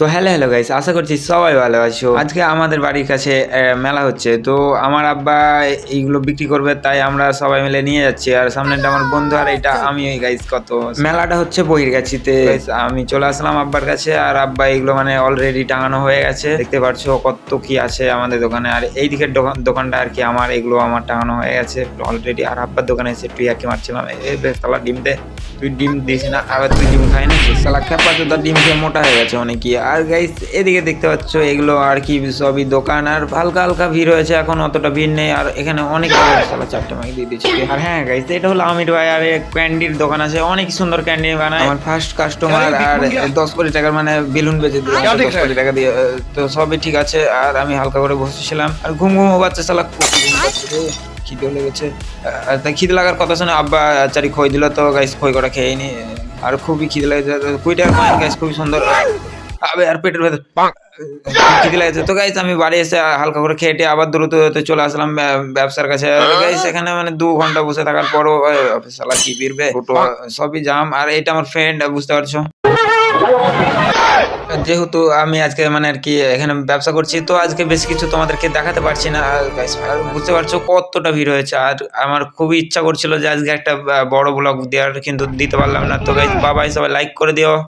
তো hello hello guys, আশা করছি সবাই ভালো আছো। আজকে আমাদের বাড়ির কাছে মেলা হচ্ছে, তো আমার আব্বা এইগুলো বিক্রি করবে, তাই আমরা সবাই মিলে নিয়ে যাচ্ছি। আর সামনেটা আমার বন্ধু, আর এটা আমি। গাইস কত মেলাটা হচ্ছে বহিরগাছিতে। আমি চলে আসলাম আব্বার কাছে, আর আব্বা এগুলো মানে অলরেডি টাঙানো হয়ে গেছে। দেখতে পাচ্ছো কত কি আছে আমাদের দোকানে। আর এই দিকের দোকানটা আর কি আমার, এগুলো আমার টাঙানো হয়ে গেছে অলরেডি। আর আব্বার দোকানে এসে একটু ইয়ার্কি মারছিলাম, এই বেশ তালা ডিম দে, তুই ডিম দিস না, আবার তুই ডিম খাই না, সালা খেপা তো ডিম খেয়ে মোটা হয়ে গেছে অনেকই। আর গাইস এদিকে দেখতে পাচ্ছ এগুলো আর কি সবই দোকান, আর হালকা হালকা ভিড় হয়েছে, এখন অতটা ভিড় নেই। আর এখানে অনেক সালা চারটে মাইক দিয়ে দিচ্ছে। আর হ্যাঁ গাইস, এটা হলো আমির ভাই, আর ক্যান্ডির দোকান আছে, অনেক সুন্দর ক্যান্ডি বানায়। আমার ফার্স্ট কাস্টমার, আর 10 কোটি টাকার মানে বেলুন বেচে দিলাম 10 কোটি টাকা দিয়ে। তো সবই ঠিক আছে। আর আমি হালকা করে বসেছিলাম, আর ঘুম ঘুম বাচ্চা সালা খিদে লেগেছে। তাই খিদে লাগার কথা শুনে আব্বা চারি খই দিল, তো গাইস খই কটা খেয়ে নি। আর খুবই খিদে লেগেছে, 20 টাকার কয়েন গাইস, খুবই সুন্দর। আবে আর পেটের ভেতর খিদে লেগেছে। তো গাইস আমি বাড়ি এসে হালকা করে খেয়ে আবার দ্রুত চলে আসলাম ব্যবসার কাছে। গাইস এখানে মানে 2 ঘন্টা বসে থাকার পরও শালা কি ফিরবে, সবই জাম। আর এটা আমার ফ্রেন্ড, বুঝতে পারছো। যেহেতু আমি আজকে মানে আর কি এখানে ব্যবসা করছি, তো আজকে বেশি কিছু তোমাদেরকে দেখাতে পারছি না। আর বুঝতে পারছো কতটা ভিড় হয়েছে। আর আমার খুবই ইচ্ছা করছিল যে আজকে একটা বড় ব্লগ দেওয়ার, কিন্তু দিতে পারলাম না। তো গাইস বাবাই, সবাই লাইক করে দিও।